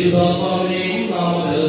പരിശുദ്ധാത്മാവിന്റെയും നാമത്തിൽ.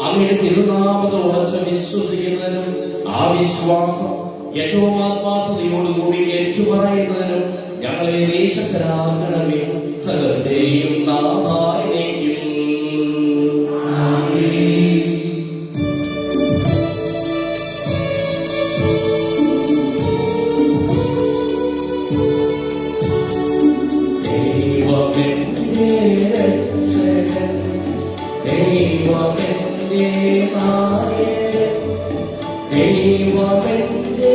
അങ്ങയുടെ തിരുനാമത്തിൽ ഉറച്ച് വിശ്വസിക്കുന്നതിനും ആ വിശ്വാസം ഏറ്റവും ആത്മാർത്ഥതയോടുകൂടി ഏറ്റുപറയുന്നതിനും ഞങ്ങളെ ദേശക്കരാകണമേ. സകലത്തെയും നാഥായിലേക്കും ദൈവമെന്റെ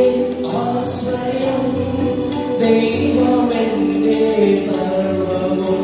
ആശ്രയം, ദൈവമെന്റെ സർവ്വവും.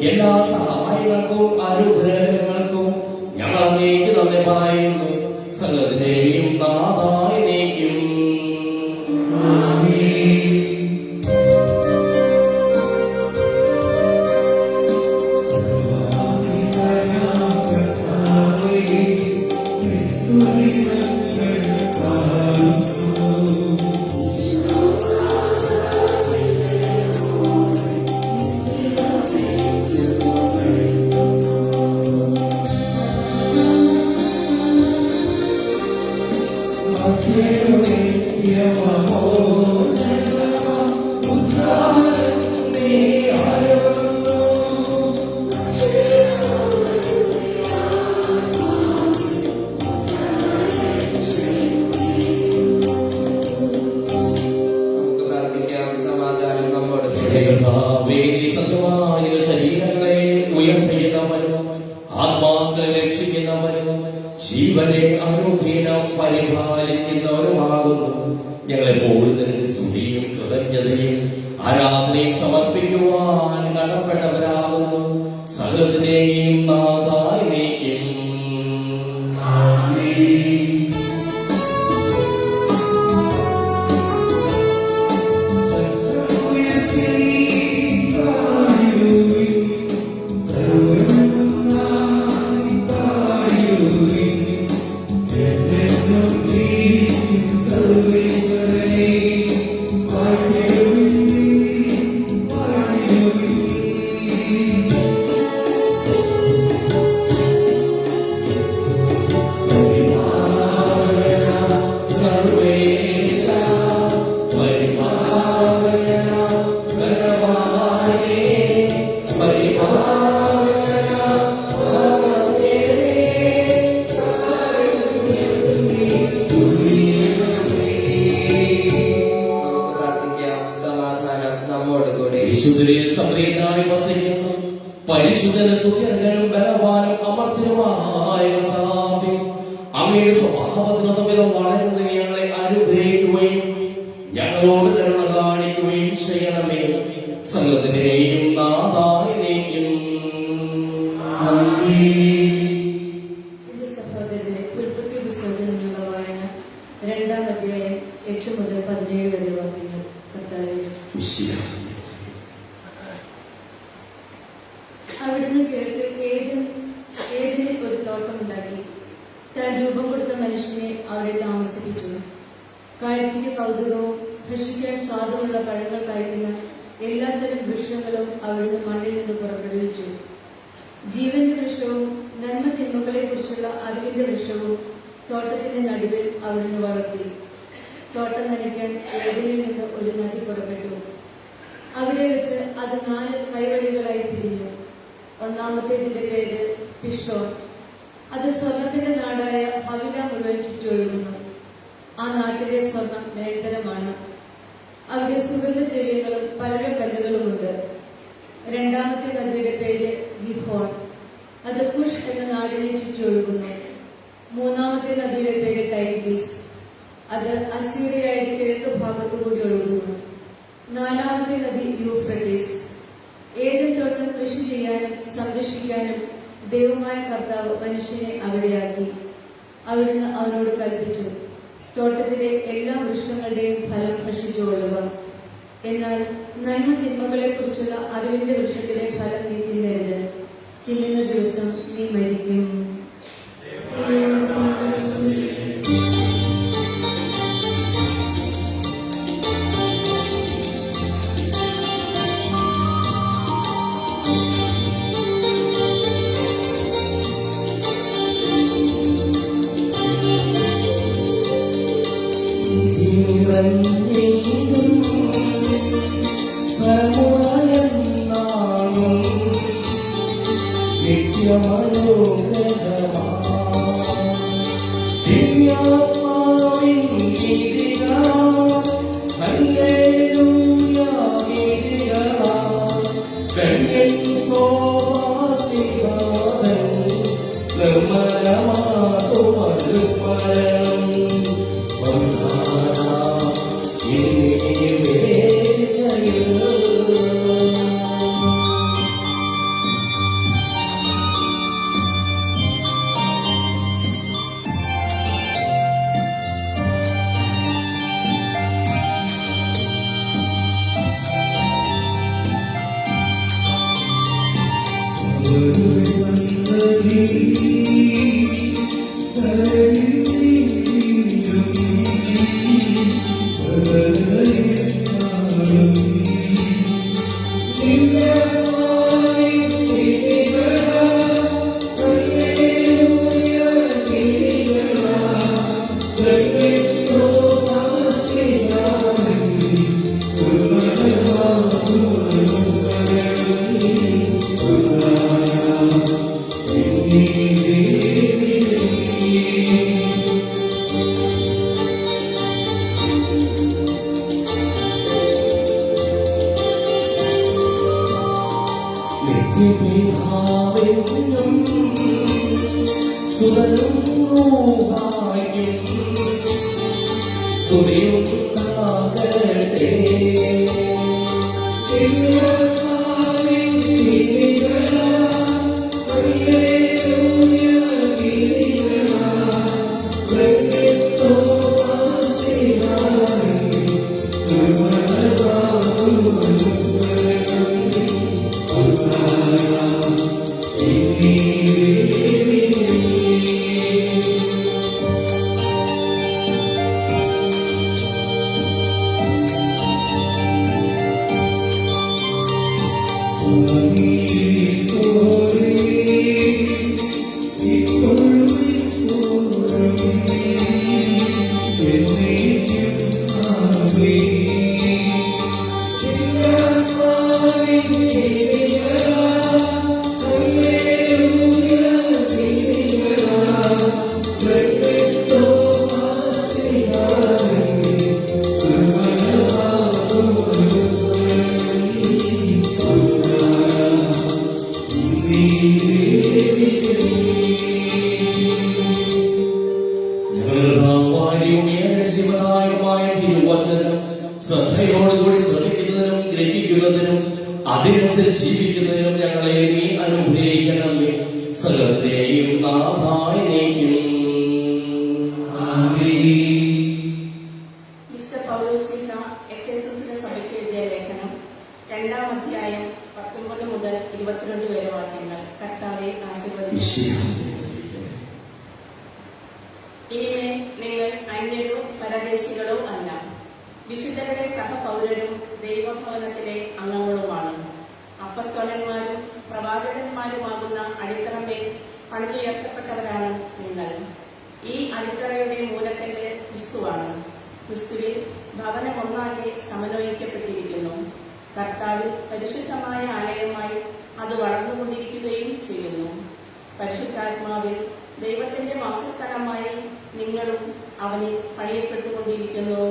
എല്ലാ സഹായങ്ങൾക്കും അനുഗ്രഹങ്ങൾക്കും ഞങ്ങൾ അങ്ങേക്ക് നന്ദി പറയുന്നു. സകലത്തിന്റെയും നാഥായ നീക്കും. ശരീരങ്ങളെ ഉയർത്തുന്നവനും ആത്മാക്കളെ രക്ഷിക്കുന്നവനും ജീവനെ അനുദിനം പരിപാലിക്കുന്നവനുമാകുന്നു. ഞങ്ങളെപ്പോഴും നിനക്ക് സ്തുതിയും കൃതജ്ഞതയും ആരാധനയും സമർപ്പിക്കുവാൻ കടപ്പെട്ടവരാകുന്നു. സകലത്തിന്റെയും നാഥായ നീക്കും. പരിശുദ്ധനും സുഖനും ബലവാനും അമർത്യനുമായ കർത്താവേ, അങ്ങയുടെ സ്വഭാവത്തിനൊത്തവിധം വളരുന്ന ഞങ്ങളെ അനുഗ്രഹിക്കുകയും ഞങ്ങളോട് കരുണ കാണിക്കുകയും ചെയ്യണമേ. സകലത്തിന്റെയും നാഥായ നീക്കും. സഹോദരനെ ഉൽപ്പത്തി പുസ്തകത്തിൽ നിന്നുള്ള വായന 2-ാം അധ്യായം 8 മുതൽ 17 വരെ വാക്യങ്ങൾ. കർത്താവേ, അവിടുന്ന് കിഴക്ക് ഏതിന് ഒരു തോട്ടമുണ്ടാക്കി താൻ രൂപം കൊടുത്ത മനുഷ്യനെ അവിടെ താമസിപ്പിച്ചു. കാഴ്ചയ്ക്ക് കൗതുകവും ഭക്ഷിക്കാൻ സ്വാദമുള്ള പഴങ്ങൾ കായ്ക്കുന്ന എല്ലാത്തരം വൃക്ഷങ്ങളും അവിടുന്ന് മണ്ണിൽ നിന്ന് പുറപ്പെടുവിച്ചു. ജീവന്റെ വൃക്ഷവും നന്മ തിന്മകളെ കുറിച്ചുള്ള അറിവിന്റെ വൃക്ഷവും തോട്ടത്തിന്റെ നടുവിൽ അവിടുന്ന് വളർത്തി. തോട്ടം നനയ്ക്കാൻ ഏതിനിൽ നിന്ന് ഒരു നദി പുറപ്പെട്ടു. അവിടെ വെച്ച് അത് 4 കൈവഴികളായി പിരിഞ്ഞു. ഒന്നാമത്തേതിന്റെ പേര് പിഷോൺ. അത് സ്വർണത്തിന്റെ നാടായ ഹവില മുഴുവൻ ചുറ്റൊഴുകുന്നു. ആ നാട്ടിലെ സ്വർണം മേൽത്തരമാണ്. അവിടെ സുഗന്ധദ്രവ്യങ്ങളും പഴക്കല്ലുകളുമുണ്ട്. 2-ാമത്തെ നദിയുടെ പേര് ഗിഹോൺ. അത് കുഷ് എന്ന നാടിനെ ചുറ്റൊഴുകുന്നു. 3-ാമത്തെ നദിയുടെ പേര് ടൈഗ്രീസ്. അത് അസീറിയയുടെ കിഴക്ക് ഭാഗത്തുകൂടി ഒഴുകുന്നു. 4-ാമത്തെ നദി യൂഫ്രട്ടീസ്. ഏതൻ തോട്ടം കൃഷി ചെയ്യാനും സംരക്ഷിക്കാനും ദൈവമായ കർത്താവ് മനുഷ്യനെ അവിടെയാക്കി. അവിടുന്ന് അവനോട് കൽപ്പിച്ചു, തോട്ടത്തിലെ എല്ലാ വൃക്ഷങ്ങളുടെയും ഫലം ഭക്ഷിച്ചുകൊള്ളുക. എന്നാൽ നന്മ തിന്മകളെ കുറിച്ചുള്ള അറിവിന്റെ വൃക്ഷത്തിലെ ഫലം നീ തിന്നരുത്. തിന്നുന്ന ദിവസം നീ മരിക്കും. ശ്രദ്ധയോടുകൂടി ശ്രമിക്കുന്നതിനും ഗ്രഹിക്കുന്നതിനും അതിനനുസരിച്ച് ജീവിക്കുന്നതിനും ഞങ്ങളെ നീ അനുഗ്രഹിക്കണമേ. സകലത്തെയും നാഥായി നീക്കും. മിസ്റ്റർ പൗലോസ്ലീഹ എഫേസസിലെ സഭയ്ക്ക് എഴുതിയ ലേഖനം 2-ാം അധ്യായം 19 മുതൽ 22 വരെ വാക്യങ്ങൾ. കർത്താവെ ആശീർവദിക്കട്ടെ. ഇനിമേൽ നിങ്ങൾ അന്യരോ പരദേശികളോ അല്ല, വിശുദ്ധരുടെ സഹപൗരരും ദൈവഭവനത്തിലെ അംഗങ്ങളുമാണ്. അപ്പസ്തോലന്മാരും പ്രവാചകന്മാരുമാകുന്ന അടിത്തറമേൽ പണിതുയർത്തപ്പെട്ടവരാണ് നിങ്ങൾ. ഈ അടിത്തറയുടെ മൂലക്കല്ല് ക്രിസ്തുവാണ്. ക്രിസ്തുവിൽ ഭവനം ഒന്നാകെ സമന്വയിക്കപ്പെട്ടിരിക്കുന്നു. കർത്താവിൽ പരിശുദ്ധമായ ആലയമായി അത് വളർന്നുകൊണ്ടിരിക്കുകയും ചെയ്യുന്നു. പരിശുദ്ധാത്മാവിൽ ദൈവത്തിന്റെ വാസസ്ഥലമായി നിങ്ങളും അവനിൽ പണിയപ്പെട്ടുകൊണ്ടിരിക്കുന്നു.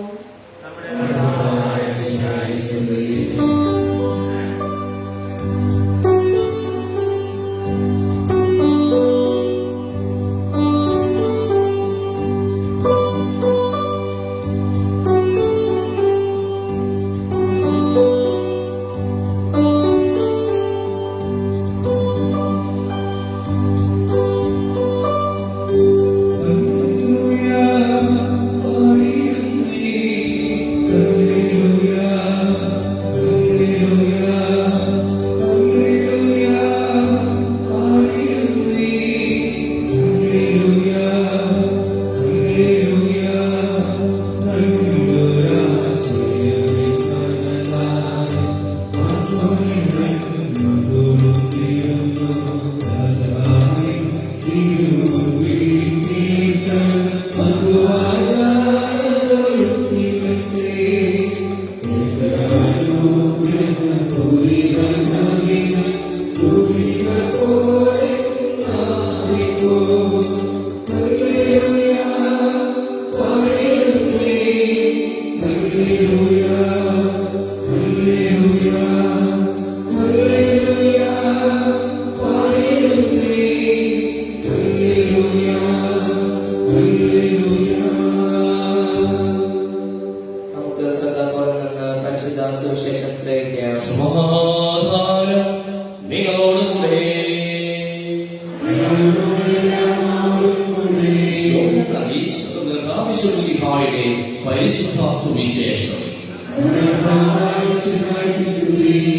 പരിശുദ്ധ സുവിശേഷം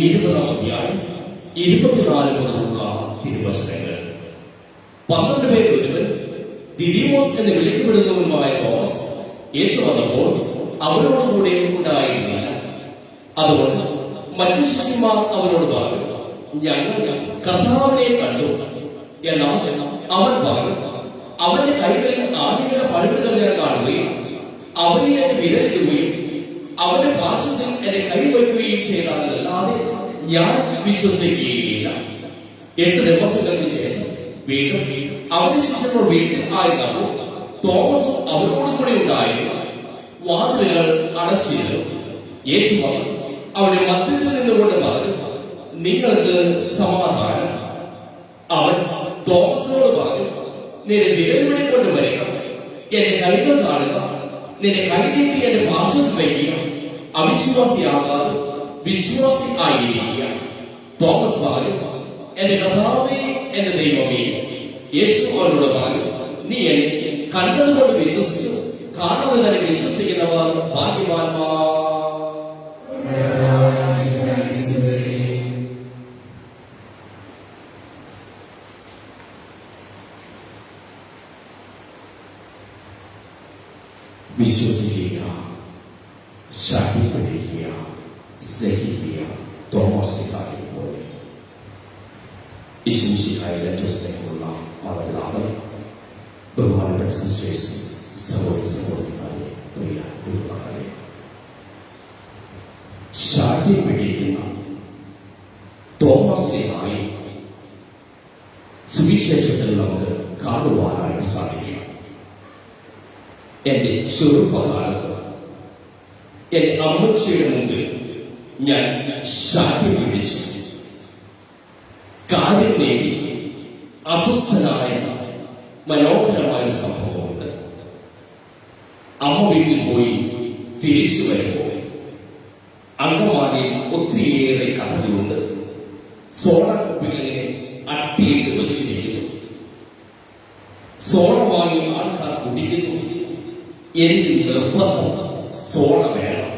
20-ാം അധ്യായം 24 മുതലുള്ള തിരുവചനങ്ങൾ. 12 പേരിൽ ഒരുവൻ ദിദിമോസ് എന്ന് വിളിക്കപ്പെടുന്നവനുമായ തോമസ് യേശു വന്നപ്പോൾ അവരോടുകൂടെ ഉണ്ടായിരുന്നില്ല. അതുകൊണ്ട് മറ്റു ശിഷ്യന്മാർ അവനോട് പറഞ്ഞു, ഞങ്ങൾ കർത്താവിനെ കണ്ടു. എന്നാൽ അവൻ പറഞ്ഞു, അവന്റെ കൈകളിൽ ആണികളുടെ പഴുതുകൾ ഞാൻ കാണുകയും അവയിൽ എന്നെ വിരലിടുകയും അവന്റെ പാർശ്വത്തിൽ എന്നെ കൈവയ്ക്കുകയും ചെയ്താലല്ലാതെ ഞാൻ വിശ്വസിക്കുകയില്ല. 8 ദിവസങ്ങൾക്ക് ശേഷം വീണ്ടും അവന്റെ ശിഷ്യന്മാർ വീട്ടിൽ ആയിരുന്നു. തോമസും അവരോട് കൂടി ഉണ്ടായിരുന്നു. വാതിലുകൾ അടച്ചിരുന്നു. യേശു അവന്റെ മധ്യത്തിൽ നിന്നുകൊണ്ട് പറഞ്ഞു, നിങ്ങൾക്ക് സമാധാനം. അവൻ തോമസിനോട് പറഞ്ഞു, നിന്റെ വിരലുകളെ കൊണ്ട് വരിക, എന്റെ കൈകൾ കാണുക, നിന്റെ കൈനീട്ടി എന്റെ പാർശ്വത്തിൽ വയ്ക്കുക. അവിശ്വാസിയാകാതെ വിശ്വാസി ആയിരിക്കുക. തോമസ് പറഞ്ഞു, എന്റെ കർത്താവേ, എന്റെ ദൈവമേ. യേശു അവനോട് പറഞ്ഞു, നീ എന്നെ കണ്ടതുകൊണ്ട് വിശ്വസിച്ചു, കാണാതെ തന്നെ വിശ്വസിക്കുന്നവർ ഭാഗ്യവാന്മാർ. വിശ്വസിക്കുക, ശക്തിപ്പെടുക, സ്നേഹിക്കുക. തോമസിനെ പോലെ ഈശ്വരന്റെ സ്നേഹമുള്ള മാതാപിതാക്കളെ, ബഹുമാനപ്പെട്ട സിസ്റ്റേഴ്സ്, സഹോദരി സഹോദരന്മാരെ, പ്രിയ കുടുംബക്കാരെ, ശാഠ്യപ്പെട്ടിരിക്കുന്ന തോമസിനായി സുവിശേഷത്തിൽ നമുക്ക് കാണുവാനായിട്ട് സാധിക്കും. എന്റെ ചെറുപ്പകാലത്ത് എന്റെ അമ്മച്ചിയുടെ മുമ്പിൽ ഞാൻ ശാഠ്യം പിടിച്ചു കാര്യം നേടി അസ്വസ്ഥനായ മനോഹരമായ സംഭവമുണ്ട്. അമ്മ വീട്ടിൽ പോയി തിരിച്ചു വരുമ്പോൾ അങ്കമാലിയിൽ ഒത്തിരിയേറെ കഥകളുണ്ട്. സോഡ കുപ്പികളിങ്ങനെ അട്ടിയിട്ട് വെച്ചിരിക്കുന്നു. സോഡ വാങ്ങി ആൾക്കാർ കുടിക്കുന്നു. എനിക്ക് നിർബന്ധം സോഡ വേണം.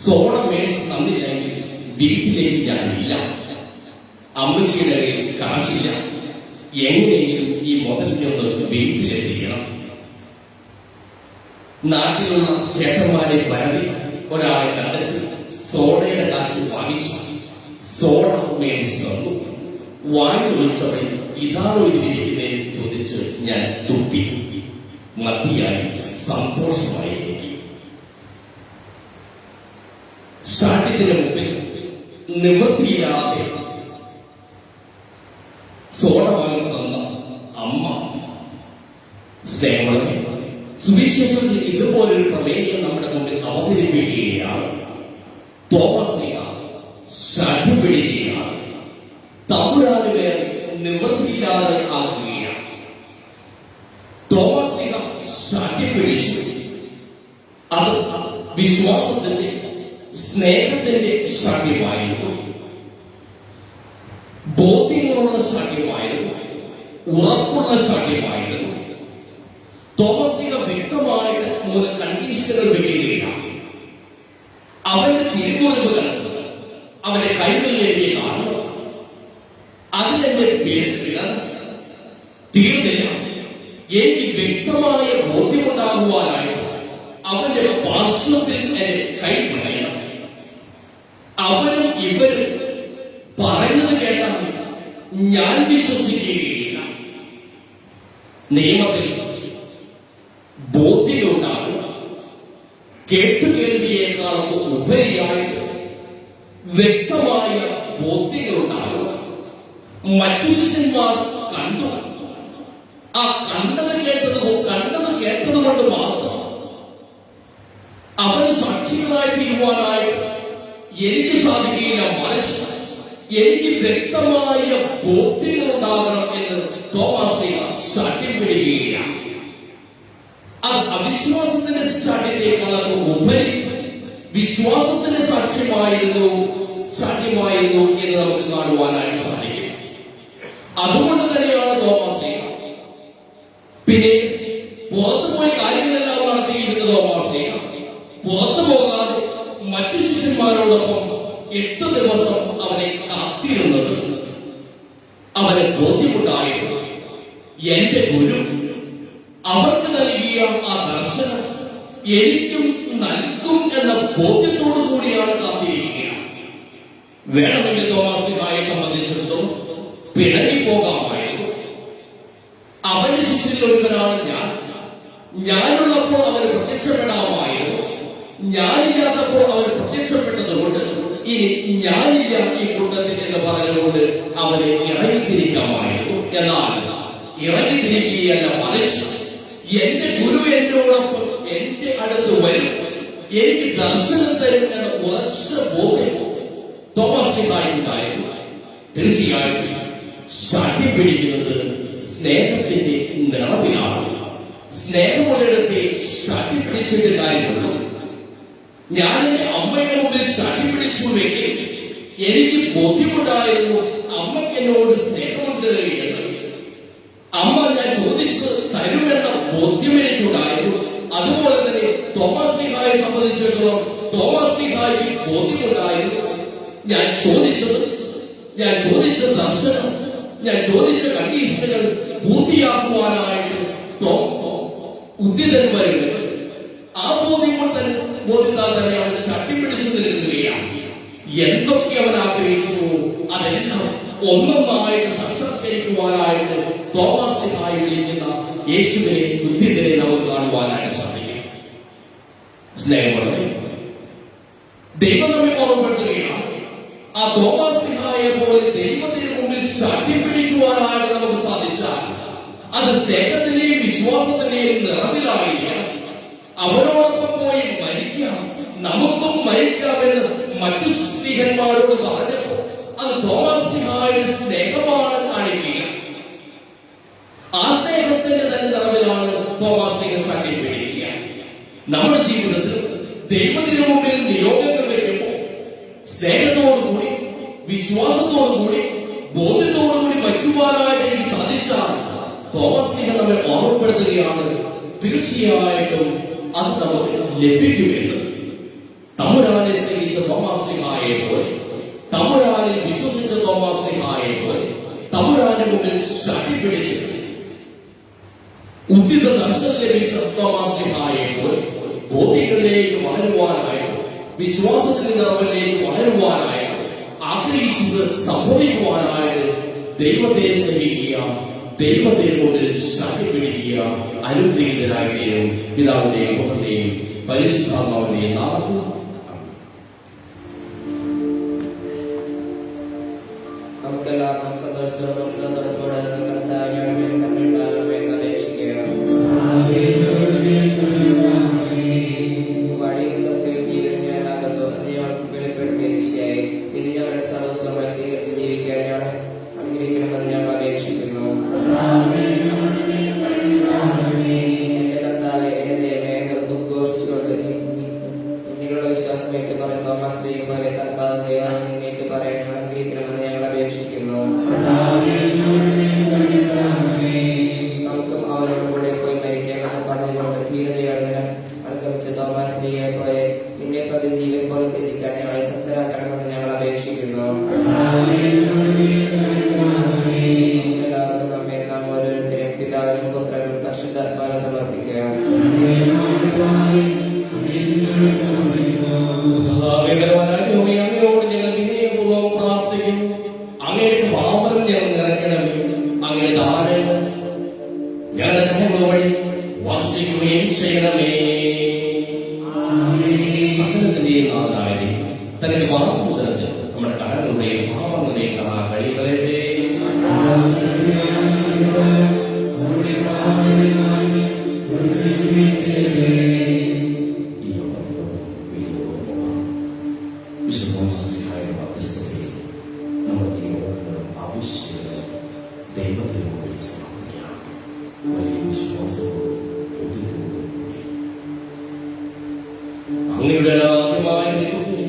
സോഡ മേടിച്ച് തന്നില്ലെങ്കിൽ വീട്ടിലേക്ക് ഞാനില്ല. അമ്മച്ചിയുടെ കയ്യിൽ കാശില്ല. എങ്ങനെയെങ്കിലും ഈ മുതലിനൊന്ന് വീട്ടിലെത്തിക്കണം. നാട്ടിലുള്ള ചേട്ടന്മാരെ പരതി ഒരാളെ കണ്ടെത്തി സോഡയുടെ കാശ് വാങ്ങിച്ചു. സോഡ മേടിച്ചു വന്നു. വാങ്ങി ഒഴിച്ചവരെ ഇതാണോ ഇതിരിക്കുന്നതെന്ന് ചോദിച്ച് ഞാൻ തുപ്പി. മതിയായി സന്തോഷമായി. ശാഠ്യത്തിന് മുമ്പിൽ നിവൃത്തിയില്ലാതെ സോഡ വാങ്ങിച്ചു വന്ന അമ്മ. സ്നേഹങ്ങളെ, സുവിശേഷത്തിൽ ഇതുപോലൊരു പ്രമേയം നമ്മുടെ മുമ്പിൽ അവതരിപ്പിക്കുകയാണ്. തോമസിനെ ശാഠ്യപ്പെടുകയാണ്. തമ്പുരാനുമേ നിവൃത്തിയില്ലാതെ ആകുകയാണ്. തോമസിനെ ശാഠ്യപ്പിടിച്ചു. അത് വിശ്വാസത്തിന്റെ സ്നേഹത്തിന്റെ ശാഠ്യമായിരുന്നു. ബോധ്യങ്ങളുള്ള ശാഠ്യമായിരുന്നു. ഉറപ്പുള്ള ശാഠ്യമായിരുന്നു. തോമസിന് വ്യക്തമായിട്ട് 3 കണ്ടീഷനുകൾ വയ്ക്കുകയാണ്. അവന്റെ തിരുമുറിവുകൾ അവന്റെ കൈകളിലേക്ക് കാണുക. അതിലെന്റെ പേര് തീർന്നില്ല. എനിക്ക് വ്യക്തമായ ബോധ്യമുണ്ടാകുവാനായിട്ട് അവന്റെ പാർശ്വത്തിൽ എന്റെ കൈ പറയണം. അവരും ഇവരും പറയുന്നത് കേട്ടാൽ ഞാൻ വിശ്വസിക്കുകയില്ല. നിയമത്തിൽ ബോധ്യമുണ്ടാകുക കേട്ടുകേൾവിയേക്കാളൊക്കെ ഉപരിയായിട്ട് വ്യക്തമായ ബോധ്യങ്ങളുണ്ടാകുക. മറ്റു ശിഷ്യന്മാർ കണ്ടു. ആ കണ്ടത് കേട്ടത് കൊണ്ട് മാത്രം അവന് സാക്ഷികളായി തീരുവാനായിട്ട് എനിക്ക് സാധിക്കുകയില്ല. മനസ്സ് എനിക്ക് വ്യക്തമായ ബോധ്യങ്ങൾ ഉണ്ടാകണം എന്ന് തോമസ് ശാഠ്യപ്പെടുകയാണ്. അത് അവിശ്വാസത്തിന്റെ ശാഠ്യത്തെക്കാളൊക്കെ ഉപരി വിശ്വാസത്തിന്റെ സാക്ഷ്യമായിരുന്നു എന്ന് നമുക്ക് കാണുവാനായിട്ട് സാധിക്കും. അതുകൊണ്ട് തന്നെയാണ് തോമസ് പിന്നെ പുറത്തു പോയി കാര്യങ്ങളെല്ലാം നടത്തിയിരുന്ന തോമസ് പുറത്തു പോകാതെ മറ്റു ശിഷ്യന്മാരോടൊപ്പം 8 ദിവസം അവനെ കാത്തിരുന്നത്. ബോധ്യമുണ്ടായിരുന്നു. എന്റെ ഗുരു അവർക്ക് നൽകിയ ആ ദർശനം എനിക്കും നൽകും എന്ന ബോധ്യത്തോടു കൂടിയാണ് കാത്തിരിക്കുക. വേണമെങ്കിൽ തോമാസ്ലിഹായെ സംബന്ധിച്ചിടത്തോളം പിണങ്ങിപ്പോകാമായിരുന്നു. അവന്റെ ശിഷ്യരിൽ ഒരുവനാണ് ഞാനുള്ളപ്പോൾ അവർ പ്രത്യക്ഷപ്പെടാമായിരുന്നു. ഞാനില്ലാത്തപ്പോൾ അവർ പ്രത്യക്ഷപ്പെട്ടതുകൊണ്ട് ഇനി ഞാനില്ല ഈ കൂട്ടത്തിൽ എന്ന് പറഞ്ഞുകൊണ്ട് അവരെ ഇറങ്ങിത്തിരിക്കാമായിരുന്നു. എന്നാൽ ഇറങ്ങിത്തിരിക്കുകയല്ല, മറിച്ച് എന്റെ ഗുരു എന്നോടൊപ്പം എന്റെ അടുത്ത് വരും, എനിക്ക് ദർശനം തരും എന്ന ഉറച്ച ബോധ്യം തോമാസ്ലിഹായ്ക്കുണ്ടായിരുന്നു. തീർച്ചയായും ശാഠ്യം പിടിക്കുന്നത് സ്നേഹത്തിന്റെ നിറവിലാണ്. സ്നേഹമുള്ളിടത്തെ ശാഠ്യം പിടിച്ചിട്ട് കാര്യമുള്ളൂ. ഞാൻ എന്റെ അമ്മയുടെ മുമ്പിൽ ശാഠ്യം പിടിച്ചുവെങ്കിൽ എനിക്ക് ബോധ്യമുണ്ടായിരുന്നു അമ്മയ്ക്ക് എന്നോട് സ്നേഹമുണ്ട് എന്ന്. അമ്മ ഞാൻ ചോദിച്ച് തരുമെന്ന ബോധ്യം എനിക്കുണ്ടായിരുന്നു. അതുപോലെ തന്നെ തോമാസ്ലിഹായെ സംബന്ധിച്ചിടത്തോളം തോമാസ്ലിഹായ്ക്ക് ബോധ്യമുണ്ടായിരുന്നു. ഞാൻ ചോദിച്ച ദർശനം, ഞാൻ ചോദിച്ച കണ്ടീഷനുകൾ പൂർത്തിയാക്കുവാനായിട്ട് ഉദ്യതൻ വരുന്നത്. ആ ബോധ്യത്താൽ തന്നെയാണ് ശക്തി പിടിച്ചു നിൽക്കുകയാണ്. എന്തൊക്കെ അവൻ ആഗ്രഹിച്ചു അതെല്ലാം ഒന്നൊന്നായിട്ട് സാക്ഷാത്കരിക്കുവാനായിട്ട് തോമാസ്ലിഹായെ വിളിക്കുന്ന യേശുവിനെ ഉദ്യതനെ നമുക്ക് കാണുവാനായിട്ട് സാധിക്കും. സ്നേഹമുള്ളവരെ, ദൈവം നമ്മെ ഓർമ്മപ്പെടുത്തുകയാണ്. ആ തോമാസ്ലിഹായെ പോലെ ദൈവത്തിന് മുമ്പിൽ ശക്തി പിടിക്കുവാനായിട്ട് നമുക്ക് സാധിച്ചാൽ അത് സ്നേഹത്തിന്റെയും വിശ്വാസത്തിന്റെയും നിറവിലായിരിക്കണം. അവനോടൊപ്പം പോയി മരിക്കാം, നമുക്കും മരിക്കാമെന്ന് മറ്റു സ്ത്രീഹന്മാരോട് പറഞ്ഞപ്പോൾ അത് തോമാസ്ലിഹായുടെ സ്നേഹമാണ് കാണിക്കുക. ആ സ്നേഹത്തിന്റെ തന്നെ നിറവിലാണ് തോമാസ്ലിഹ ശക്തി പിടിക്കുക. നമ്മുടെ ജീവിതത്തിൽ ദൈവത്തിന് മുമ്പിൽ നിയോഗങ്ങൾ വയ്ക്കുമ്പോൾ സ്നേഹത്തോടുകൂടി, വിശ്വാസത്തോടുകൂടി, ബോധ്യത്തോടുകൂടി വയ്ക്കുവാനായിട്ട് എനിക്ക് സാധിച്ചാൽ തോമാസ്ലിഹ നമ്മെ ഓർമ്മപ്പെടുത്തുകയാണ്, തീർച്ചയായിട്ടും അത് നമുക്ക് ലഭിക്കുമെന്ന്. തമ്പുരാനെ സ്നേഹിച്ച തോമാസ്ലിഹായെ പോലെ, തമ്പുരാനെ വിശ്വസിച്ച തോമാസ്ലിഹായെ പോലെ, തമ്പുരാന്റെ മുമ്പിൽ ശക്തി പിടിച്ച് ഉദ്ധിത ദർശനം ലഭിച്ച തോമാസ്ലിഹായെ പോലെ ബോധ്യങ്ങളിലേക്ക് വളരുവാനായിട്ട്, വിശ്വാസത്തിന്റെ നിറവിലേക്ക് വളരുവാനായിട്ട്, ആഗ്രഹിച്ചത് സംഭവിക്കുവാനായിട്ട് ദൈവത്തെ സ്നേഹിക്കുക, ദൈവത്തെ മുമ്പിൽ ശക്തി പിടിക്കുക, അനുഗ്രഹീതരാകുകയും പിതാവിന്റെയും പുത്രന്റെയും പരിശുദ്ധാത്മാവിന്റെയും നാമത്തിൽ നമുക്കെല്ലാവർക്കും സന്തോഷത്തോടെ തമ്മിലുണ്ടാകണമെന്ന് അപേക്ഷിക്കുക. വഴി സത്യം ജീവൻ ഞാനാകുന്നു എന്ന് ഞങ്ങൾക്ക് വെളിപ്പെടുത്തിയ വിഷയായി ഇത് ഞങ്ങളുടെ സർവസ്വമായി സ്വീകരിച്ച് ജീവിക്കാൻ ഞാൻ അനുഗ്രഹിക്കണമെന്ന് ഞങ്ങൾ അപേക്ഷിക്കുന്നു. എന്റെ കർത്താവെ, എന്റെ ദൈവമേ, ഉദ്ഘോഷിച്ചുകൊണ്ട് നിങ്ങളുടെ വിശ്വാസം ഏറ്റു പറയുന്ന തോമാസ്ലിഹയെ പോലെ കർത്താവിന്റെ ഏറ്റു പറയാൻ അനുഗ്രഹിക്കണമെന്ന് ഞങ്ങൾ അപേക്ഷിക്കുന്നു. നമുക്കും അവരോട് കൂടെ പോയി മരിക്കാമെന്ന് പറഞ്ഞുകൊണ്ട് ധീരതയോടെ അനുഗമിച്ച തോമാസ്ലിഹയെ പോലെ നിന്നെ പ്രതി ജീവൻ പോലെ ത്യജിക്കാൻ ഞങ്ങളെ ശക്തരാക്കണമെന്ന് ഞങ്ങൾ അപേക്ഷിക്കുന്നു. എല്ലാവർക്കും നമ്മെ നാം ഓരോരുത്തരും പിതാവിനും പുത്രനും പരിശുദ്ധാത്മാവിനും സമർപ്പിക്കാം. അങ്ങയോട് ഞങ്ങൾ വിനയപൂർവ്വം പ്രാർത്ഥിക്കുന്നു. അങ്ങയുടെ പാപം ഞങ്ങൾ നിറയ്ക്കണമേ. അങ്ങയുടെ ദാനങ്ങൾ ഞങ്ങളുടെ കരങ്ങൾ വഴി വർഷിക്കുകയും ചെയ്യണമേ. സകലത്തിന്റെയും നാഥനായിരിക്കും തന്റെ വാസമുദ്രത്തിൽ നമ്മുടെ കടങ്ങളുടെയും പാപങ്ങളുടെയും കഴികളെ വിശുദ്ധമായ മധ്യസ്ഥതയിൽ നമ്മുടെ നിയോഗങ്ങളും ആവശ്യങ്ങളും ദൈവത്തിന് മുമ്പിൽ സമർപ്പിക്കുകയാണ്. വലിയ വിശ്വാസത്തോടും ബുദ്ധിത്തോടും അങ്ങയുടെ ആദ്യമായ ദൈവത്തെ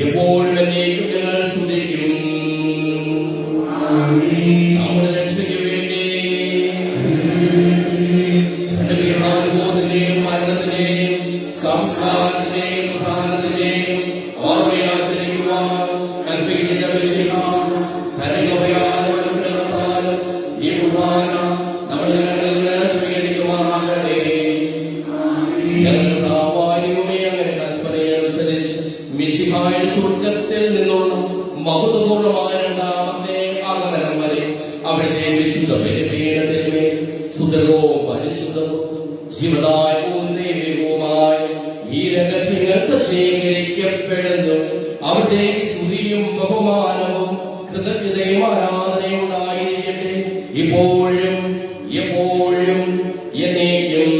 എപ്പോഴും എന്നേക്കും ഞങ്ങൾ സ്തുതിക്കും. നമ്മുടെ രക്ഷയ്ക്ക് വേണ്ടി തന്റെ വിഹാനുഭവത്തിന്റെയും മരണത്തിന്റെയും സംസ്കാരത്തിന്റെയും പ്രധാനത്തിന്റെയും ഓർമ്മയാചരിക്കുവാൻ കൽപ്പിക്കുന്ന വിഷയം അനുഗ്രഹത്താലും അവിടുത്തെ വിശുദ്ധ ബലിപീഠത്തിന്മേൽ സുന്ദരവും പരിശുദ്ധവും ജീവദായകവും ദൈവികവുമായ ഈ രഹസ്യങ്ങൾ സജ്ജീകരിക്കപ്പെടുന്നു. അവിടുത്തെ സ്തുതിയും ബഹുമാനവും കൃതജ്ഞതയും ആരാധനയും ഉണ്ടായിരിക്കട്ടെ, ഇപ്പോഴും എപ്പോഴും എന്നേക്കും.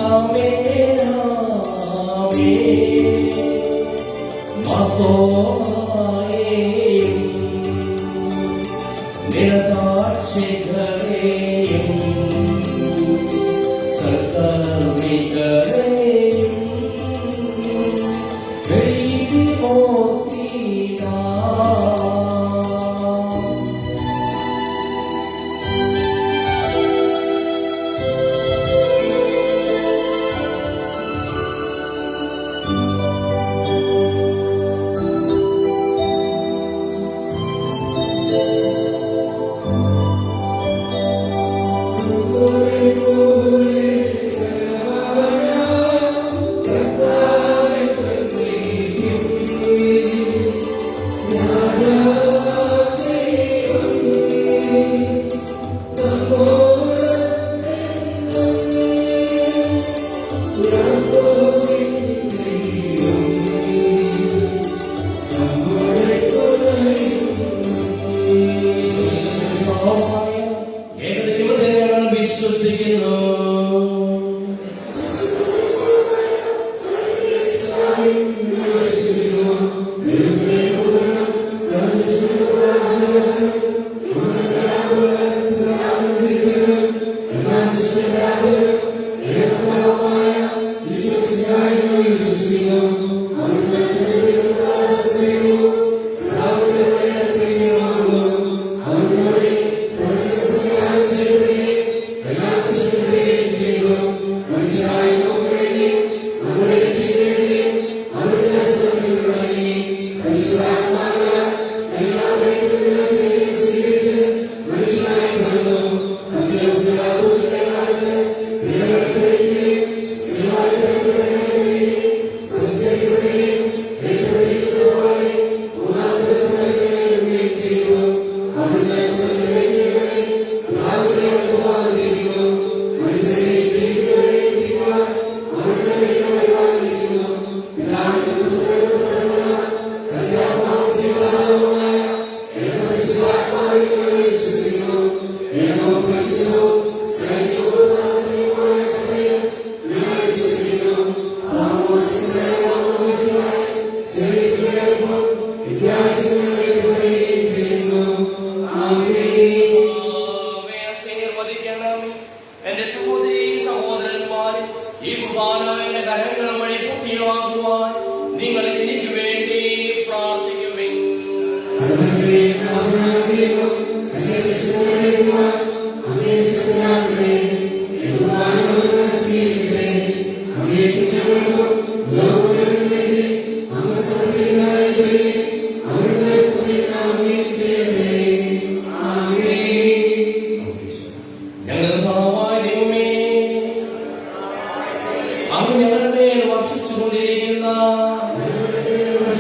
Amen.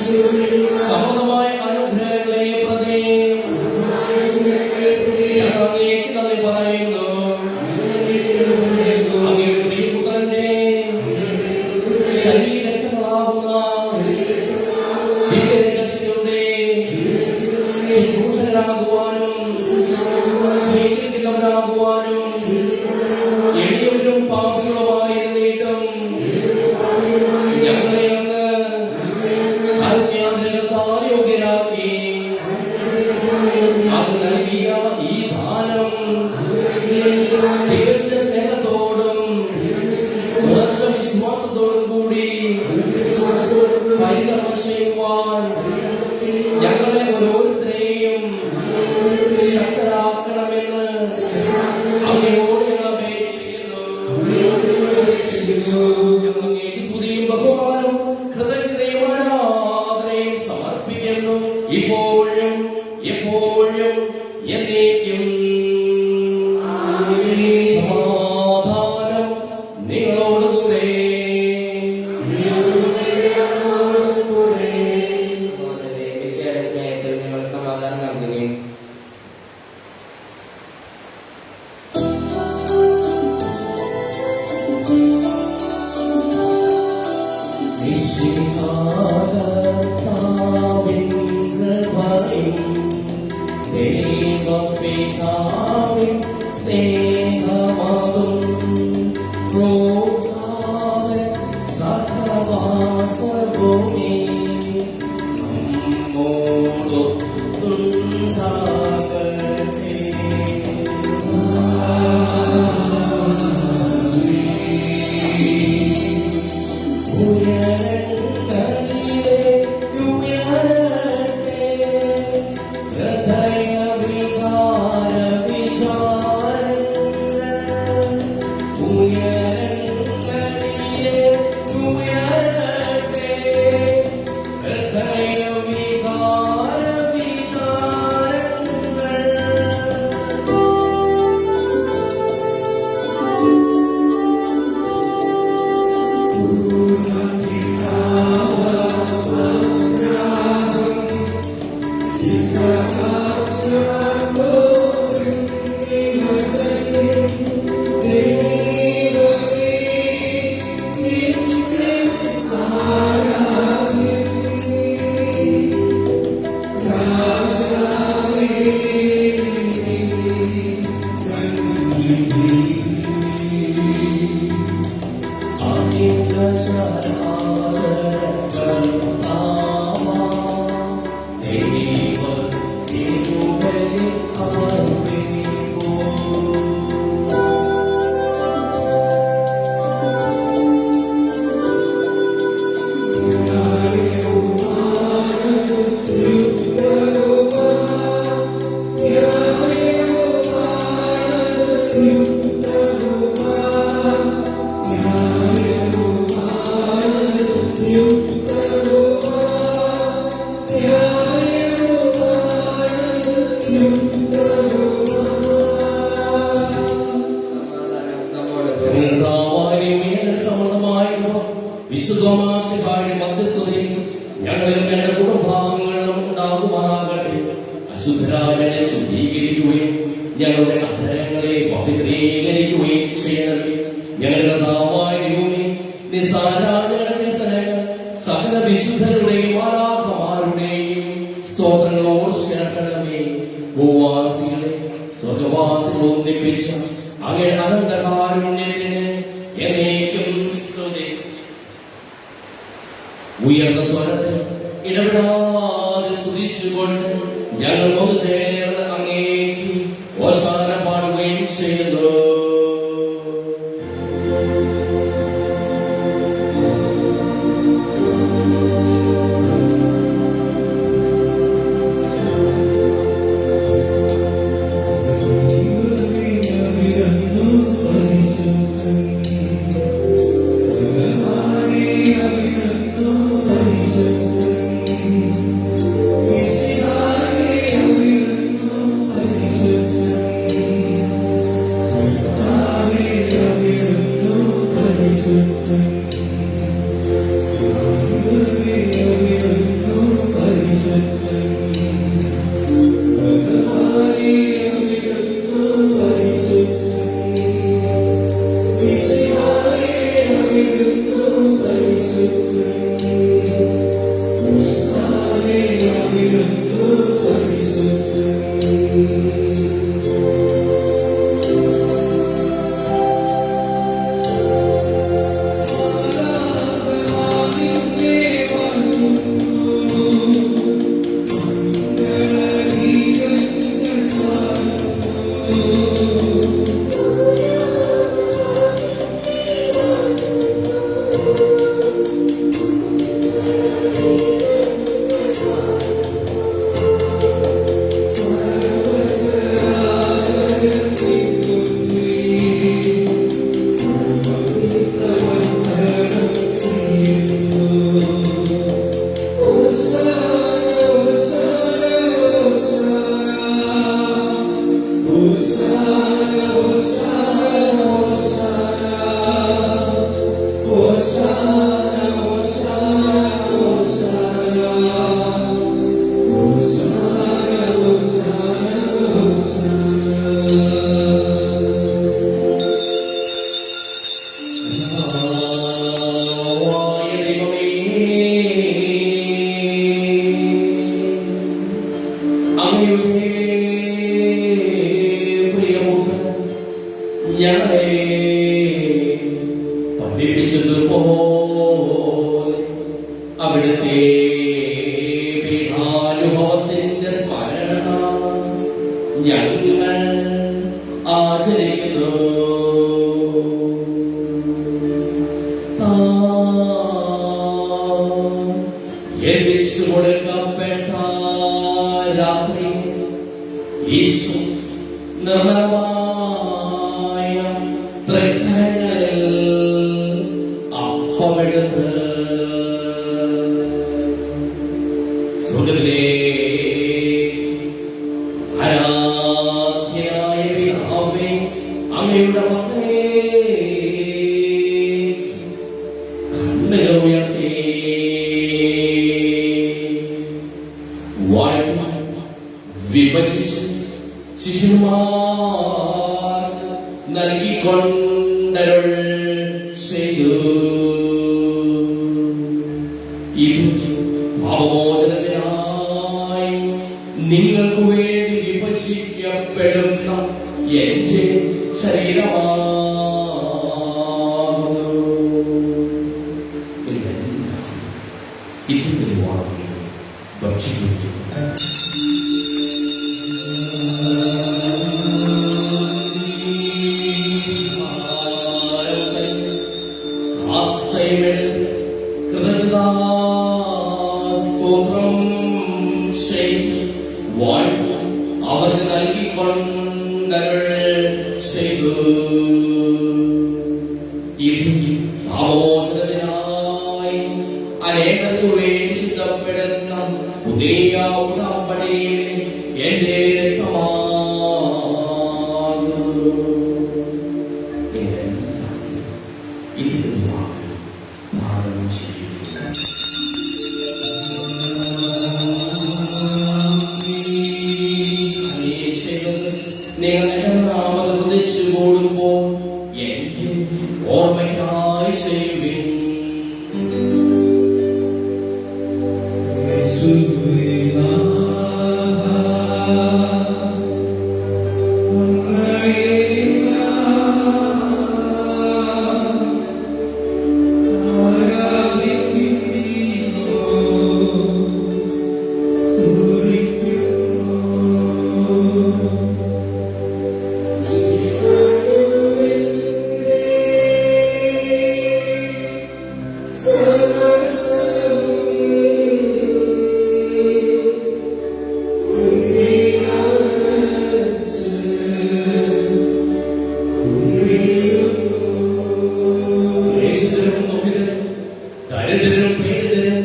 സമൃദ്ധമായ അനുഗ്രഹങ്ങളെ പ്രതി ഞാൻ അങ്ങേക്ക് നന്ദി പറയുന്നു. അങ്ങയുടെ പ്രിയപുത്രന്റെ ശരീരങ്ങളാവുന്ന ദിവ്യരഹസ്യങ്ങളുടെ ശുശ്രൂഷകരാകുവാനും സ്വീകരിക്കുന്നവരാകുവാനും എളിയവരും പാപികളുമായിരുന്നേക്കും ഞങ്ങളെ അങ്ങ് കാരുണ്യാഗ്രഹത്താൽ യോഗ്യരാക്കി. അങ്ങ് നൽകിയ ഈ ദാനം തികഞ്ഞ സ്നേഹത്തോടും ഉറച്ച വിശ്വാസത്തോടും കൂടി പരികർമ്മം ചെയ്യുവാൻ ഞങ്ങളെ ഓരോരുത്തരെയും ശക്തരാക്കണമെന്ന് അങ്ങയോട് ഞങ്ങൾ അപേക്ഷിക്കുന്നു. ഞങ്ങൾ സ്തുതിയും ബഹുമാനവും കൃതജ്ഞതയും ആരാധനയും സമർപ്പിക്കുന്നു, ഇപ്പോഴും എപ്പോഴും എന്നേക്കും. സമാധാനം നിങ്ങളോടുകൂടെ. സഹോദരരെ, മിശിഹായുടെ സ്നേഹത്തിൽ നിങ്ങൾ സമാധാനം നൽകുകയും നിശിഹാകർത്താവിൻ കൃപയും ദൈവപിതാവിൻ സ്നേഹമതും ക്രോധാവിൻ സഹവാസവുമേ സമാധാനം നമ്മോട് വിശുദ്ധമാസികായുടെ മധ്യസ്ഥതയിൽ ഞങ്ങളിലും ഞങ്ങളുടെ കുടുംബാംഗങ്ങളിലും ഉണ്ടാകുമാറാകട്ടെ. അശുദ്ധരാജനെ ശുദ്ധീകരിക്കുകയും ഞങ്ങളുടെ അധരങ്ങളെ പവിത്രീകരിക്കുകയും ചെയ്യണമേ. ഞങ്ങളുടെ കർത്താവായ ദൈവമേ, നിസ്സാരരായ കീർത്തനങ്ങൾ സകല വിശുദ്ധരുടെയും മാലാഖമാരുടെയും സ്തോത്രങ്ങളോട് ചേർക്കണമേ. ഭൂവാസികളെ സ്വർഗവാസികൾ ഒന്നിപ്പിച്ച അങ്ങയുടെ അനന്തകാരുണ്യത്തിന് എന്നേക്കും സ്തുതി. ഉയർന്ന സ്വരത്തിൽ ഇടപെടാതെ സ്തുതിച്ചുകൊണ്ട് ഞങ്ങൾ ഒന്ന് ചേർന്ന് അങ്ങേക്ക് ഓശാന പാടുകയും ചെയ്യുന്നു. പീഠാനുഭവത്തിന്റെ സ്മരണ ഞങ്ങൾ ആചരിക്കുന്നു. ഏൽപ്പിച്ചു കൊടുക്കപ്പെട്ട രാത്രി ഈശോ നിർമ്മലമായ തൃക്കരങ്ങളിൽ അപ്പമെടുത്ത് സ്വർഗ്ഗത്തിലെ ആരാധ്യനായ പിതാവേ, അങ്ങയുടെ മകനെ കണ്ണുകൾ ഉയർത്തി വാഴ്ത്തി വിഭജിച്ച് ശിശുമാർ നൽകിക്കൊണ്ടരുൾ ചെയ്തു. ഇത് പാപമോചനത്തിനായി നിങ്ങൾക്ക് വേണ്ടി വിഭജിക്കപ്പെടുന്ന എന്റെ ശരീരമാകുന്നു. ഇതിന്റെ വാങ്ങി ഭക്ഷിക്കുന്നു. അവർക്ക് നൽകിക്കൊണ്ടരുൾ ചെയ്തു. ഇത് പാപമോചനത്തിനായി അനേകർക്കു വേണ്ടി സിദ്ധപ്പെടുന്ന പുതിയ ഉടമ്പടിയിലെ എന്റെ രക്തമാകുന്നു. ഇതിൽ പാപം ചെയ്യുന്നു. നിങ്ങൾ എന്റെ നാമത്തിൽ ഉപദേശിച്ചു കൂടുമ്പോൾ എന്റെ ഓർമ്മയ്ക്കായി ചെയ്യുവിൻ. ദരിദ്രരും പീഡിതരും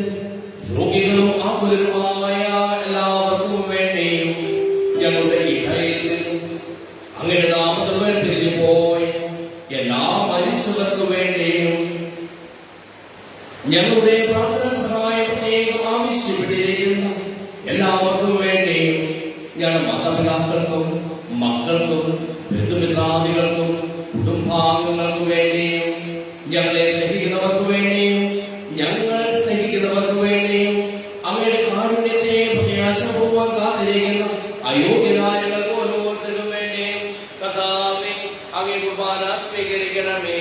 രോഗികളും ആകുലരുമായ എല്ലാവർക്കും വേണ്ടിയും ഞങ്ങളുടെ ഇടയിൽ നിന്നും അങ്ങയുടെ നാമത്തിൽ വേർതിരിഞ്ഞു പോയ എല്ലാ മനുഷ്യർക്കു വേണ്ടിയും ഞങ്ങളുടെ പ്രാർത്ഥന സഹായം പ്രത്യേകം ആവശ്യപ്പെട്ടിരിക്കുന്ന എല്ലാവർക്കും വേണ്ടിയും ഞങ്ങളുടെ മാതാപിതാക്കൾക്കും മക്കൾക്കും ബന്ധുമിത്രാദികൾക്കും കുടുംബാംഗങ്ങൾക്കും വേണ്ടിയും ഞങ്ങളെ സ്നേഹിക്കുന്നവർക്ക് വേണ്ടിയും ഞങ്ങൾ സ്നേഹിക്കുന്നവർക്ക് വേണ്ടിയും അങ്ങയുടെ കാരുണ്യത്തെ പ്രത്യാശപൂർവ്വം കാത്തിരിക്കുന്ന അയോഗ്യരായ ഞങ്ങൾക്ക് ഓരോരുത്തർക്കും വേണ്ടിയും കർത്താവേ അങ്ങേ കുർബാന സ്വീകരിക്കണമേ.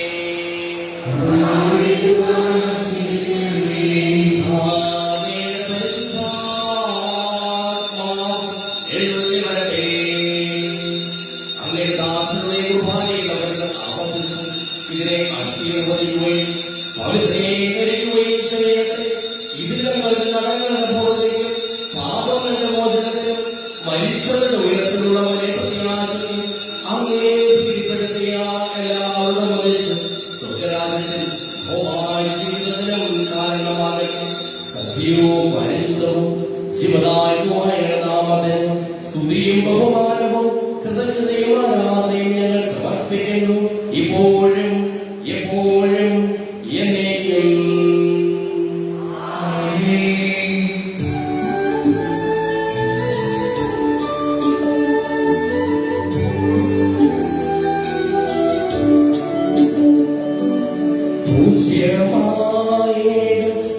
അങ്ങയുടെ ദാസരുടെ കുർബാനയിൽ അവർക്ക് ആവർത്തിച്ച് ഇതിനെ ആശീർവദിക്കുകയും പവിത്രീകരിക്കുകയും ചെയ്യട്ടെ. ഇതിൽ ഞങ്ങൾക്ക് നടങ്ങൾ അനുഭവത്തിനും പാപങ്ങളുടെ മോചനത്തിനും മനുഷ്യരുടെ ഉയരത്തിലുള്ളവരെ പ്രത്യാശയും അങ്ങേ ഭീതിപ്പെടുത്തിയ എല്ലാവരുടെ മനുഷ്യൻ സ്വർഗ്ഗരാജ്യത്തിൽ ജീവിതത്തിനും കാരണമാകട്ടെ. സജീവവും പരിശുദ്ധവും ജീവദായകവുമായ നാമത്തിന് സ്തുതിയും ബഹുമാനവും കൃതജ്ഞതയും ആരാധനയും ഞങ്ങൾ സമർപ്പിക്കുന്നു, ഇപ്പോഴും എപ്പോഴും എന്നേക്കും.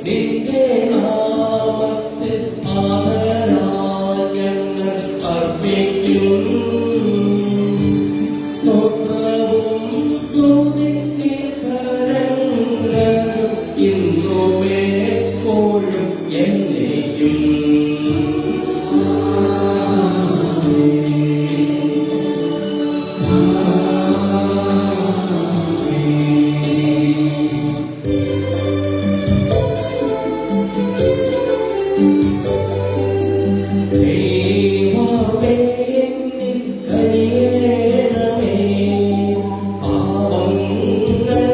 നിന്റെ നാമത്തിൽ ആദരാഞ്ജലികൾ അർപ്പിക്കും. സ്തോത്രവും സ്തുതിയും ദൈവമേ എന്നിൽ കനിയണമേ, പാപങ്ങൾ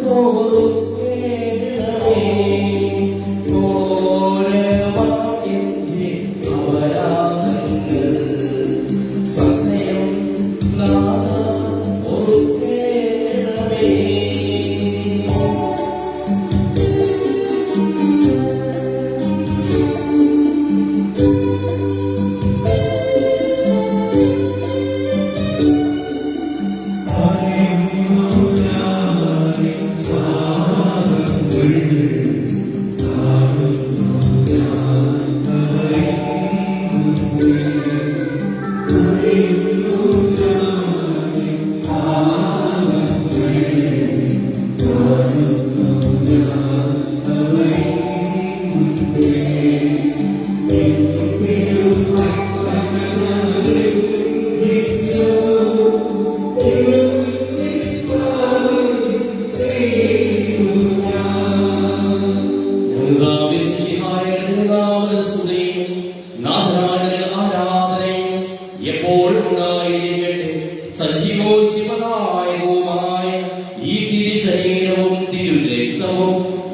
പൊറുക്കേണമേ, ഘോരമാം എന്റെ അപരാധങ്ങൾ സത്യം നാഥാ പൊറുക്കേണമേ.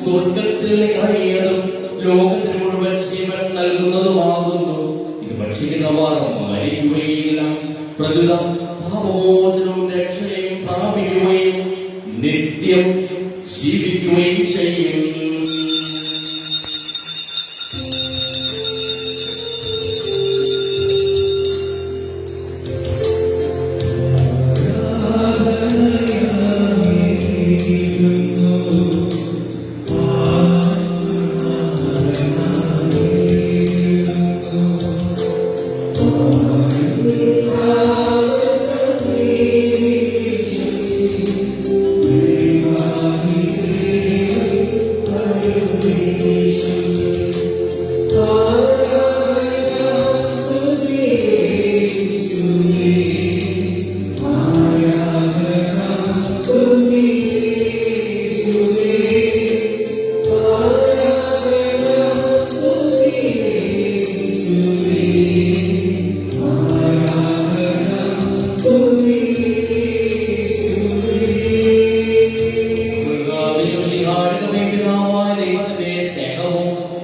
സ്വർഗത്തിൽ ഇറങ്ങിയതും ലോകത്തിന് മുഴുവൻ ജീവൻ നൽകുന്നതുമാകുന്നു. ഇത് ഭക്ഷിക്കുന്നവർ മരിക്കുകയില്ല, പ്രകൃത പാപമോചനവും രക്ഷയും പ്രാപിക്കുകയും നിത്യം ജീവിക്കുകയും ചെയ്യും.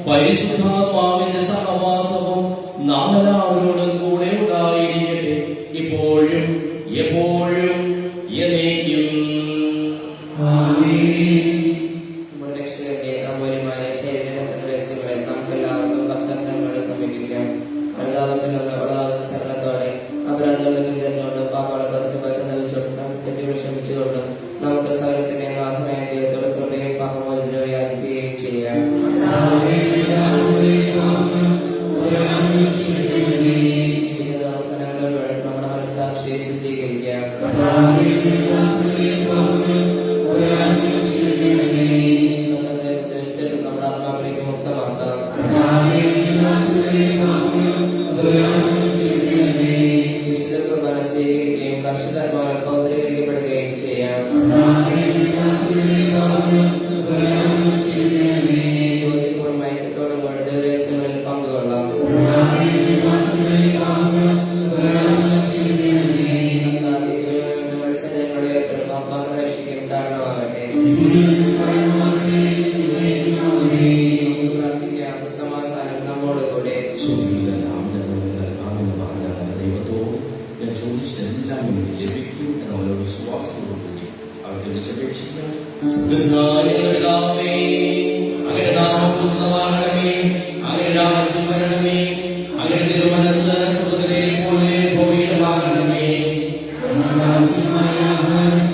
പരിശുദ്ധാത്മാവിന്റെ സഹവാസവും നാം എല്ലാവരോടും കൂടെ ഉണ്ടായിരിക്കട്ടെ, ഇപ്പോഴും എപ്പോഴും എന്നേക്കും. നമ്മുടെ രക്ഷകന്റെ അമൂല്യമായ ശരീരങ്ങളെ നമുക്കെല്ലാവർക്കും ഭക്തങ്ങളോട് സമീപിക്കാം. അനുതാപത്തിൽ നിന്ന് ഉളവാകുന്ന സരളത്തോടെ അപരാധങ്ങളിൽ നിന്നുകൊണ്ടും പാപങ്ങളെ കുറച്ച് പരിശോധിച്ചുകൊണ്ടും ക്ഷമിച്ചുകൊണ്ടും നമുക്ക് സകലത്തിന്റെ നാഥനായ ദൈവത്തോട് കൃപയും പാപമോചനവും യാചിക്കുകയും ചെയ്യാം. നമ്മുടെ മനസ്സാക്ഷിയെ ശുദ്ധീകരിക്കാം. സ്വന്തം നമ്മുടെ ആത്മാവിലേക്ക് മുക്തമാക്കാം. വിശുദ്ധ കുർബാന സ്വീകരിക്കുകയും പരിശുദ്ധാത്മാവിൽ പൗത്രീകരിക്കപ്പെടുകയും ചെയ്യാം. യോഗ്യത്തോടും ഐക്യത്തോടും കൂടെ ദൈവരഹസ്യങ്ങളിൽ പങ്കുകൊള്ളാം. സജനങ്ങളുടെ ആത്മാക്കളെ രക്ഷിക്കും കാരണമാകട്ടെ. പ്രാർത്ഥിക്കാം. സമാധാനം നമ്മോട് കൂടെ. ദൈവത്തോട് ഞാൻ ചോദിച്ചതെല്ലാം എനിക്ക് ലഭിക്കും എന്നുള്ള വിശ്വാസത്തോടുകൂടി അവർക്ക് വിളിച്ചപേക്ഷിക്കാം. അങ്ങനെ നാമപൂർണ്ണമാകണമേ, അങ്ങനെ രാജ്യം വരണമേ, അങ്ങനെ തിരുമനസ്സ് സ്വർഗ്ഗത്തിലെ പോലെ ഭൂമിയിലുമാകണമേ. സമാധാനം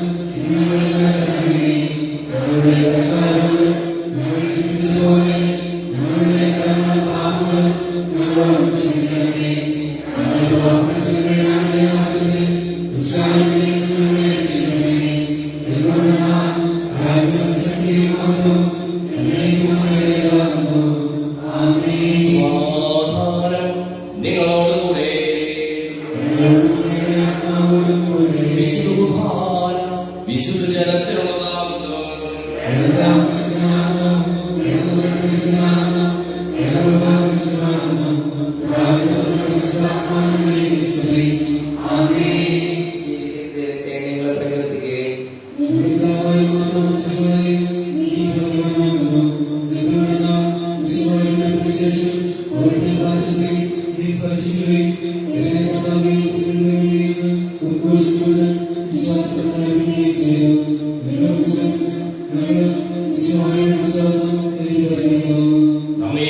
നമ്മെ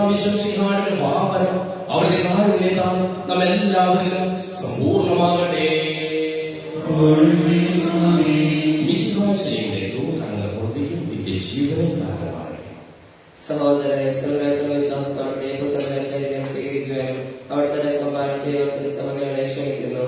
വിശ്വസിഹാരുടെ പാപനം അവരുടെ കാരുണ്യത്താൽ നമ്മെല്ലാവരിലും സമ്പൂർണ്ണമാകട്ടെ. വിശ്വാസയുടെ ദൂരങ്ങൾ പുറത്തേക്കും വിദേശീയവും കാരണമാകട്ടെ. സഹോദരരെ, സ്വർഗ്ഗത്തിലെ വിശ്വാസത്തോടെ പുത്രന്റെ ശരീരം സ്വീകരിക്കുവാനും അവിടുത്തെ രക്തം പാനം ചെയ്യുവാൻ ക്രിസ്തവങ്ങളെ ക്ഷണിക്കുന്നു.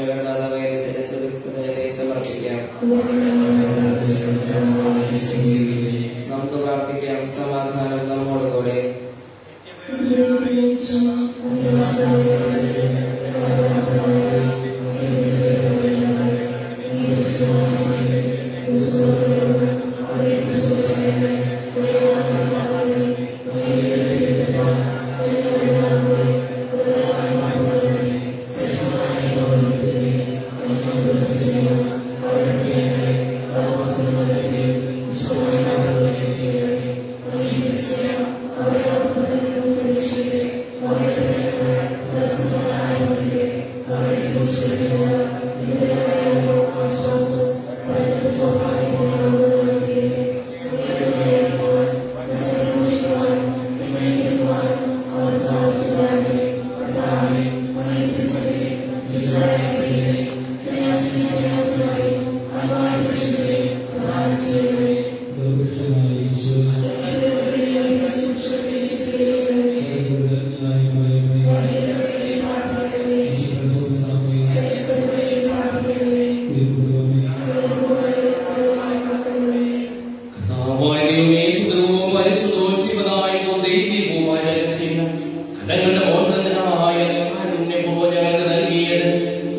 മഹിമയുടെ ദാതാവായ ദൈവത്തിന് സ്തുതി സമർപ്പിക്കാം. നമുക്ക് പ്രാർത്ഥിക്കാം. സമാധാനം നമ്മോടുകൂടെ.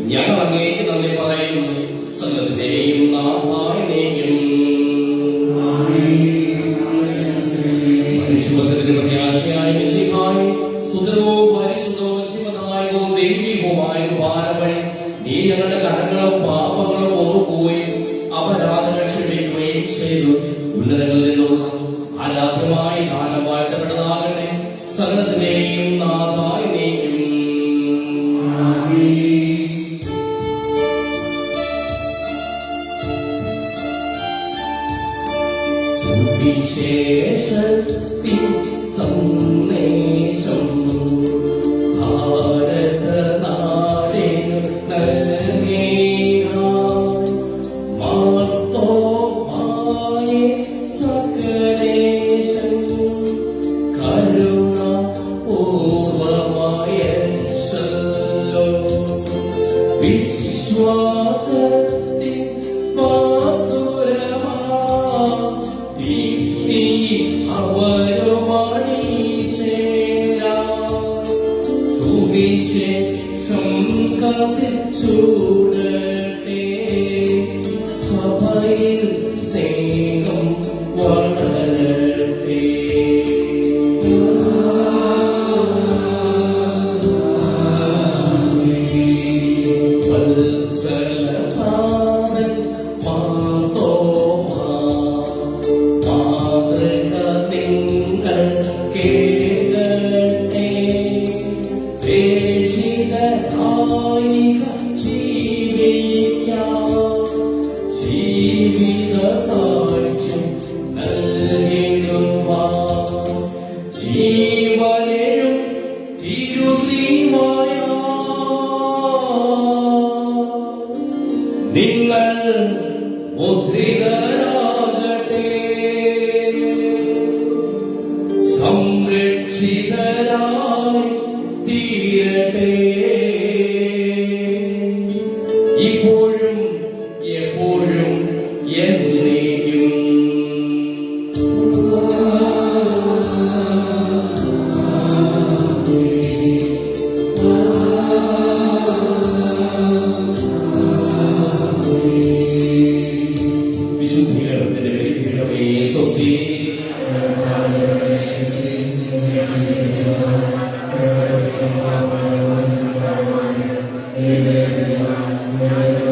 ഞങ്ങൾ അങ്ങേക്ക് നന്ദി പറയുന്നു. സകലത്തിന്റെയും നാഥായ മനുഷ്യവർഗത്തിന് പ്രത്യാശയായ മിശിഹായി സുന്ദരവും പരിശുദ്ധവും ശിവനായകവും ദൈവികവുമായ ഭാരം വഴി നീ ഞങ്ങളുടെ കടങ്ങളും പാപങ്ങളും ഓർക്കുകയും അപരാധങ്ങൾ ക്ഷമിക്കുകയും ചെയ്തു. ഉന്നതങ്ങളിൽ നിന്നുള്ള ആരാധ്യമായി ദാനം വാഴ്ത്തപ്പെട്ടതാകട്ടെ. സകലത്തിന്റെയും നാഥായ വിശേഷത്തിൻ സന്ദേശം ഭാരതനാടിനു നൽകിയ മാർത്തോമായ സകലേശൻ കരുണ പൂർവമായ വിശ്വാസത്തിൻ സുവിശേഷം കത്തിച്ചൂടട്ടെ. സഭയിൽ സ്നേഹം വളരട്ടെ. വത്സലപാദൻ മാതോമാ മാതൃക നിങ്ങൾ കേൾക്കട്ടെ. പ്രേഷിതനായിക ജീവിക്കാം. ജീവിത സാക്ഷ്യം നൽകിടുവാൻ ജീവനെഴും തിരുശ്രീമായ നിങ്ങൾ മുദ്രിതരാകട്ടെ. സംരക്ഷിതരായി തീരട്ടെ. ഇപ്പോഴും എപ്പോഴും എന്നേക്കും. വിശുദ്ധീകരണത്തിന്റെ ബലിപീഠമേ സ്വസ്തി. Amen.